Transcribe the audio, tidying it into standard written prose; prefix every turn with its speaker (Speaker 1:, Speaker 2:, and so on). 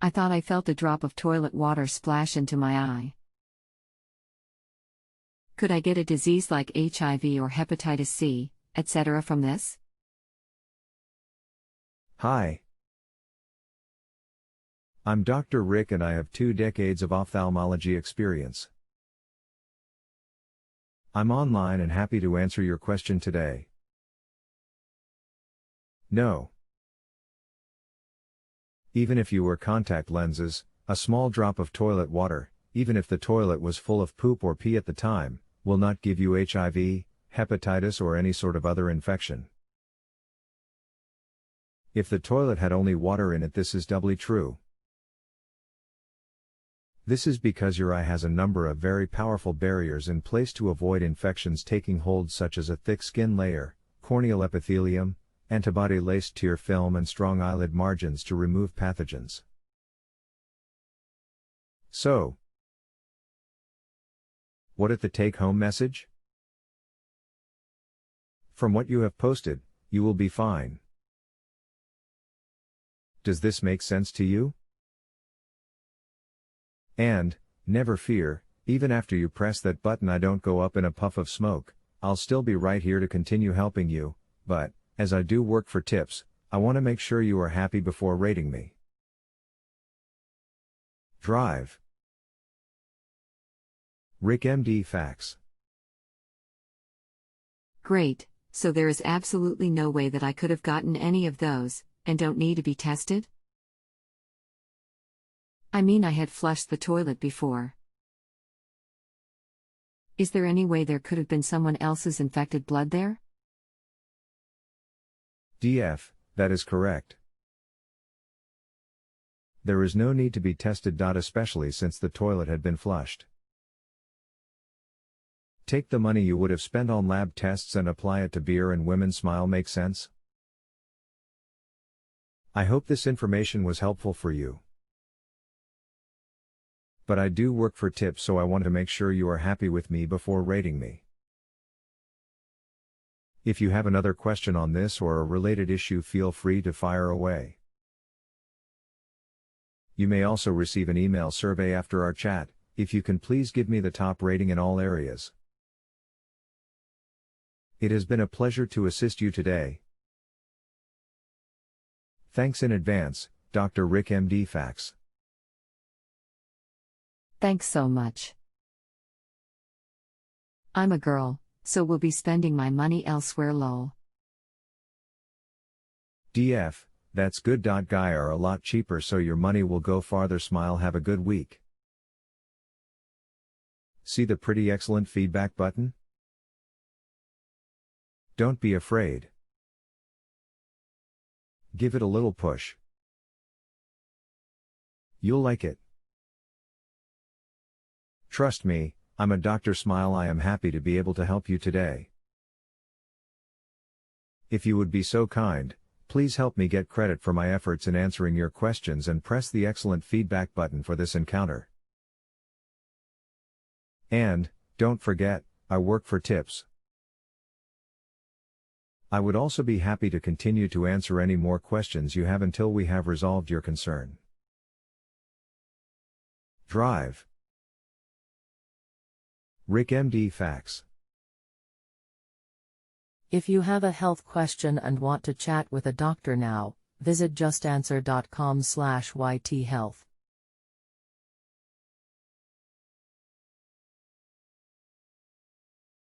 Speaker 1: I thought I felt a drop of toilet water splash into my eye. Could I get a disease like HIV or hepatitis C, etc. from this?
Speaker 2: Hi. I'm Dr. Rick and I have 2 decades of ophthalmology experience. I'm online and happy to answer your question today. No. Even if you wear contact lenses, a small drop of toilet water, even if the toilet was full of poop or pee at the time, will not give you HIV, hepatitis or any sort of other infection. If the toilet had only water in it, this is doubly true. This is because your eye has a number of very powerful barriers in place to avoid infections taking hold, such as a thick skin layer, corneal epithelium, antibody-laced tear film and strong eyelid margins to remove pathogens. So, what is the take-home message? From what you have posted, you will be fine. Does this make sense to you? And, never fear, even after you press that button I don't go up in a puff of smoke, I'll still be right here to continue helping you, but, as I do work for tips, I want to make sure you are happy before rating me. Drive. Rick MD Facts.
Speaker 1: Great, so there is absolutely no way that I could have gotten any of those, and don't need to be tested? I mean, I had flushed the toilet before. Is there any way there could have been someone else's infected blood there?
Speaker 2: DF, that is correct. There is no need to be tested. Especially since the toilet had been flushed. Take the money you would have spent on lab tests and apply it to beer and women. Smile. Make sense? I hope this information was helpful for you. But I do work for tips, so I want to make sure you are happy with me before rating me. If you have another question on this or a related issue, feel free to fire away. You may also receive an email survey after our chat, if you can please give me the top rating in all areas. It has been a pleasure to assist you today. Thanks in advance, Dr. Rick MD Facts.
Speaker 1: Thanks so much. I'm a girl, so will be spending my money elsewhere. Lol.
Speaker 2: DF, that's good. Guy are a lot cheaper, so your money will go farther. Smile. Have a good week. See the pretty excellent feedback button? Don't be afraid. Give it a little push. You'll like it. Trust me, I'm a doctor. Smile. I am happy to be able to help you today. If you would be so kind, please help me get credit for my efforts in answering your questions and press the excellent feedback button for this encounter. And, don't forget, I work for tips. I would also be happy to continue to answer any more questions you have until we have resolved your concern. Drive. Rick MD Facts.
Speaker 3: If you have a health question and want to chat with a doctor now, visit justanswer.com/ythealth.